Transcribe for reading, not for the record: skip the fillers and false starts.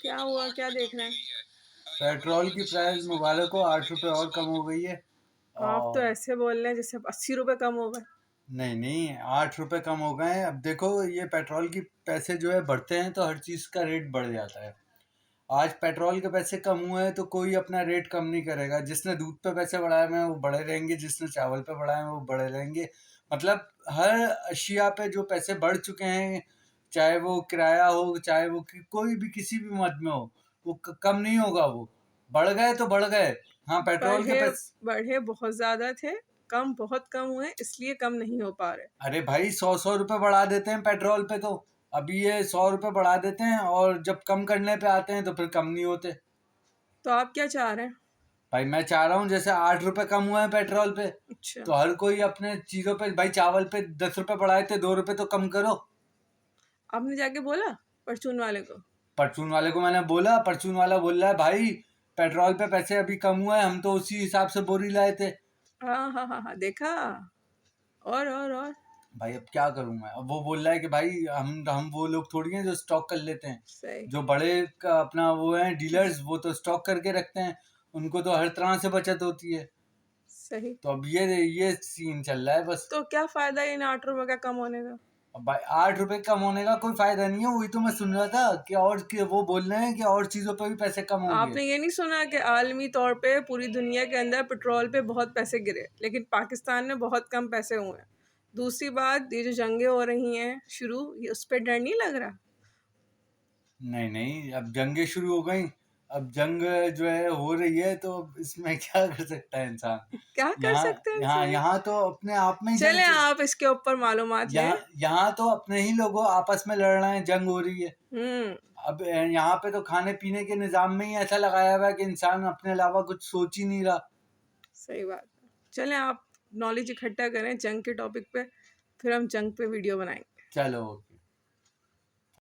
क्या हुआ, क्या देख रहे हैं? पेट्रोल की प्राइस मुबारक हो, 8 रुपए और कम हो गई है। आप तो और ऐसे बोल रहे हैं जैसे 80 रुपए कम हो गए। नहीं नहीं, 8 रुपए कम हो गए हैं। अब देखो, ये पेट्रोल की पैसे जो है बढ़ते हैं तो हर चीज़ का रेट बढ़ जाता है। आज पेट्रोल के पैसे कम हुए हैं तो कोई अपना रेट कम नहीं करेगा। जिसने दूध पे पैसे बढ़ाए हुए हैं वो बढ़े रहेंगे, जिसने चावल पे बढ़ाए हैं वो बढ़े रहेंगे। मतलब हर अशिया पे जो पैसे बढ़ चुके हैं, चाहे वो किराया हो, चाहे वो कोई भी किसी भी मद में हो, वो कम नहीं होगा। वो बढ़ गए तो बढ़ गए। हाँ, पेट्रोल के बढ़े पैसे। बढ़े बहुत ज़्यादा थे, कम बहुत कम हुए, इसलिए कम नहीं हो पा रहे। अरे भाई, 100-100 रुपए बढ़ा देते हैं पेट्रोल पे तो। अभी ये 100 रुपए बढ़ा देते हैं और जब कम करने पे आते हैं तो फिर कम नहीं होते। तो आप क्या चाह रहे हैं? भाई मैं चाह रहा हूँ, जैसे 8 रुपए कम हुए हैं पेट्रोल पे, अच्छा, तो हर कोई अपने चीजों पे, भाई चावल पे 10 रुपए बढ़ाए थे, 2 रुपए तो कम करो। आपने जाके बोला परचून वाले को? परचून वाले को मैंने बोला, परचून वाला बोल रहा है भाई पेट्रोल पे पैसे अभी कम हुए हैं, हम तो उसी हिसाब से बोरी लाए थे। हाँ हाँ हाँ हाँ, देखा। और भाई अब क्या करूं मैं। अब वो बोल रहा है कि भाई हम वो लोग थोड़ी हैं जो स्टॉक कर लेते हैं। सही जो बड़े का अपना वो हैं डीलर्स, वो तो स्टॉक करके रखते हैं। उनको तो हर तरह से बचत होती है। सही। तो अब ये सीन चल रहा है बस। तो क्या फायदा इन 8 रुपए का कम होने का? अब भाई 8 रुपए कम होने का कोई फायदा नहीं है। वही तो मैं सुन रहा था कि और कि वो बोल रहे हैं कि और चीजों पे भी पैसे कम होंगे। आपने ये नहीं सुना कि आलमी तौर पे पूरी दुनिया के अंदर पेट्रोल पे बहुत पैसे गिरे, लेकिन पाकिस्तान में बहुत कम पैसे हुए हैं। दूसरी बात, ये जो जंगें हो रही हैं शुरू, ये उस पर डर नहीं लग रहा? नहीं नहीं, अब जंगें शुरू हो गई। अब जंग जो है हो रही है, तो अब इसमें क्या कर सकता है इंसान। क्या कर यहाँ सकते हैं यहाँ इंसान? यहाँ तो अपने आप में ही चले आप इसके ऊपर मालूमात यहाँ लें। यहाँ तो अपने ही लोगों आपस में लड़ रहे हैं, जंग हो रही है। हम्म। अब यहाँ पे तो खाने पीने के निजाम में ही ऐसा लगाया हुआ है कि इंसान अपने अलावा कुछ सोच ही नहीं रहा। सही बात है। चलें आप नॉलेज इकट्ठा करें जंग के टॉपिक पे, फिर हम जंग पे वीडियो बनाएंगे। चलो।